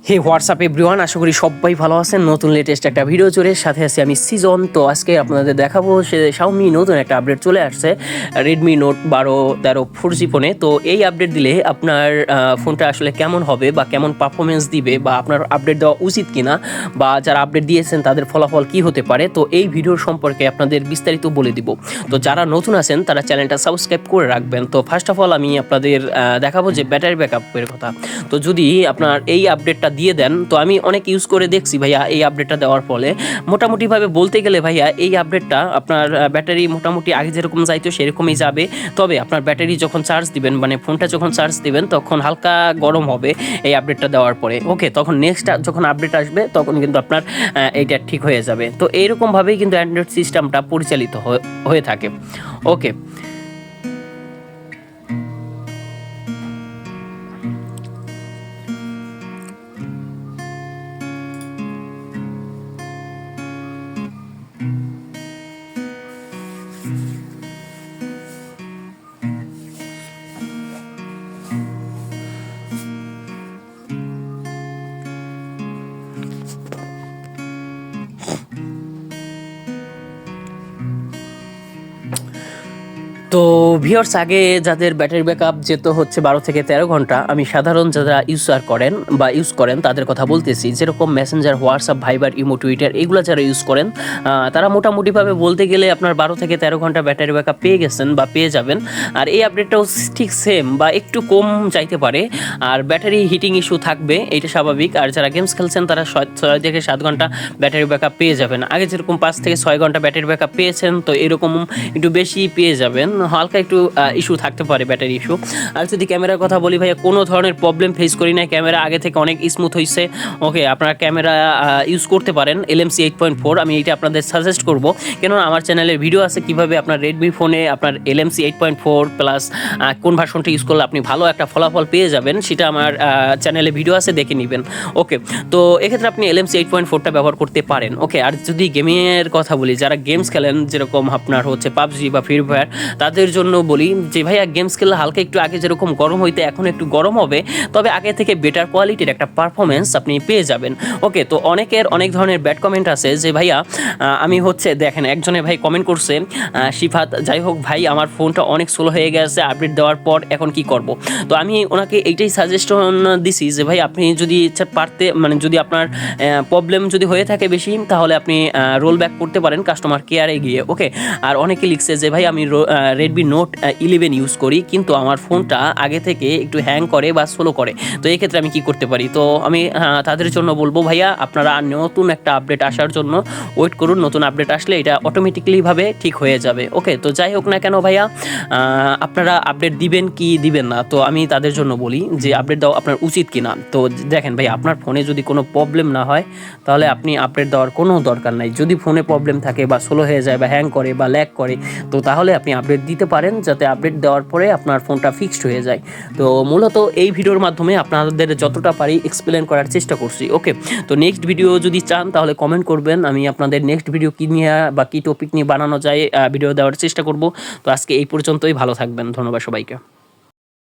হে WhatsApp everyone, আশা করি সবাই ভালো আছেন। নতুন লেটেস্ট একটা ভিডিও চলে সাথে আছি আমি সিজন। তো আজকে আপনাদের দেখাবো Xiaomi নতুন একটা আপডেট চলে আসছে Redmi Note 12 4G ফোনে। তো এই আপডেট দিলে আপনার ফোনটা আসলে কেমন হবে বা কেমন পারফরমেন্স দিবে বা আপনার আপডেট দেওয়া উচিত কিনা বা যারা আপডেট দিয়েছেন তাদের ফলাফল কি হতে পারে, তো এই ভিডিওর সম্পর্কে আপনাদের বিস্তারিত বলে দিব। তো যারা নতুন আছেন তারা চ্যানেলটা সাবস্ক্রাইব করে রাখবেন। তো ফার্স্ট অফ অল আমি আপনাদের দেখাবো যে ব্যাটারি ব্যাকআপের কথা। তো যদি আপনার এই আপডেটটা দিয়ে দেন, তো আমি অনেক ইউজ করে দেখছি ভাইয়া, এই আপডেটটা দেওয়ার ফলে মোটামুটিভাবে বলতে গেলে ভাইয়া এই আপডেটটা আপনার ব্যাটারি মোটামুটি আগে যেরকম যাইতো সেরকমই যাবে। তবে আপনার ব্যাটারি যখন চার্জ দিবেন, মানে ফোনটা যখন চার্জ দিবেন তখন হালকা গরম হবে এই আপডেটটা দেওয়ার পরে। ওকে, তখন নেক্সট যখন আপডেট আসবে তখন কিন্তু আপনার এইটা ঠিক হয়ে যাবে। তো এইরকমভাবেই কিন্তু অ্যান্ড্রয়েড সিস্টেমটা পরিচালিত হয়ে থাকে। ওকে, তো ভিউয়ার্স, আগে যাদের ব্যাটারি ব্যাকআপ যেত হচ্ছে 12 থেকে 13 ঘন্টা, আমি সাধারণ যারা ইউজ করেন তাদের কথা বলতেছি। যেরকম মেসেঞ্জার, হোয়াটসঅ্যাপ, ভাইবার, ইমো, টুইটার এগুলো যারা ইউজ করেন তারা মোটামুটিভাবে বলতে গেলে আপনার 12 থেকে 13 ঘন্টা ব্যাটারি ব্যাকআপ পেয়ে গেছেন বা পেয়ে যাবেন। আর এই আপডেটটাও ঠিক সেম বা একটু কম চাইতে পারে। আর ব্যাটারি হিটিং ইস্যু থাকবে, এটা স্বাভাবিক। আর যারা গেমস খেলছেন তারা 6 থেকে 7 ঘন্টা ব্যাটারি ব্যাকআপ পেয়ে যাবেন। আগে যেরকম 5 থেকে 6 ঘন্টা ব্যাটারি ব্যাকআপ পেয়েছেন, তো এরকম একটু বেশি পেয়ে যাবেন। হালকা একটু ইস্যু থাকতে পারে, ব্যাটারি ইস্যু। আর যদি ক্যামেরার কথা বলি ভাইয়া, কোনো ধরনের প্রবলেম ফেস করি না। ক্যামেরা আগে থেকে অনেক স্মুথ হয়েছে। ওকে, আপনারা ক্যামেরা ইউজ করতে পারেন LMC 8.4। আমি এইটা আপনাদের সাজেস্ট করব, কেননা আমার চ্যানেলের ভিডিও আছে কীভাবে আপনার রেডমি ফোনে আপনার LMC 8.4 প্লাস কোন ভার্সনটা ইউজ করলে আপনি ভালো একটা ফলাফল পেয়ে যাবেন, সেটা আমার চ্যানেলে ভিডিও আছে, দেখে নেবেন। ওকে, তো এক্ষেত্রে আপনি LMC 8.4টা ব্যবহার করতে পারেন। ওকে, আর যদি গেমিংয়ের কথা বলি, যারা গেমস খেলেন যেরকম আপনার হচ্ছে পাবজি বা ফ্রি ফায়ার, তাদের জন্য বলি যে ভাইয়া গেমস খেললে হালকা একটু আগে যেরকম গরম হইতে এখন একটু গরম হবে, তবে আগে থেকে বেটার কোয়ালিটির একটা পারফরমেন্স আপনি পেয়ে যাবেন। ওকে, তো অনেকের অনেক ধরনের ব্যাড কমেন্ট আছে যে ভাইয়া আমি হচ্ছে দেখেন, একজনে ভাই কমেন্ট করছে, শিফাত, যাই হোক ভাই আমার ফোনটা অনেক স্লো হয়ে গেছে আপডেট দেওয়ার পর, এখন কি করব। তো আমি ওনাকে এইটাই সাজেশন দিছি যে ভাই আপনি যদি মানে যদি আপনার প্রবলেম যদি হয়ে থাকে বেশি, তাহলে আপনি রোল ব্যাক করতে পারেন কাস্টমার কেয়ারে গিয়ে। ওকে, আর অনেকে লিখছে যে ভাই আমি Redmi Note 11 ইউজ করি, কিন্তু আমার ফোনটা আগে থেকে একটু হ্যাং করে বা স্লো করে, তো এই ক্ষেত্রে আমি কি করতে পারি। তো আমি তাদের জন্য বলবো ভাইয়া আপনারা নতুন একটা আপডেট আসার জন্য ওয়েট করুন। নতুন আপডেট আসলে এটা অটোমেটিক্যালিভাবে ঠিক হয়ে যাবে। ওকে, তো যাই হোক না কেন ভাইয়া, আপনারা আপডেট দিবেন কি দিবেন না, তো আমি তাদের জন্য বলি যে আপডেট দেওয়া আপনার উচিত কিনা। তো দেখেন ভাই, আপনার ফোনে যদি কোনো প্রবলেম না হয় তাহলে আপনি আপডেট দেওয়ার কোনো দরকার নাই। যদি ফোনে প্রবলেম থাকে বা স্লো হয়ে যায় বা হ্যাং করে বা ল্যাগ করে, তো তাহলে আপনি আপডেট দিতে পারেন, যাতে আপডেট দেওয়ার পরে আপনার ফোনটা ফিক্সড হয়ে যায়। তো মূলত এই ভিডিওর মাধ্যমে আপনাদের যতটা পারি এক্সপ্লেন করার চেষ্টা করছি। ওকে, তো নেক্সট ভিডিও যদি চান তাহলে কমেন্ট করবেন, আমি আপনাদের নেক্সট ভিডিও কী নিয়ে বা কী টপিক নিয়ে বানানো যায় ভিডিও দেওয়ার চেষ্টা করব। তো আজকে এই পর্যন্তই, ভালো থাকবেন, ধন্যবাদ সবাইকে।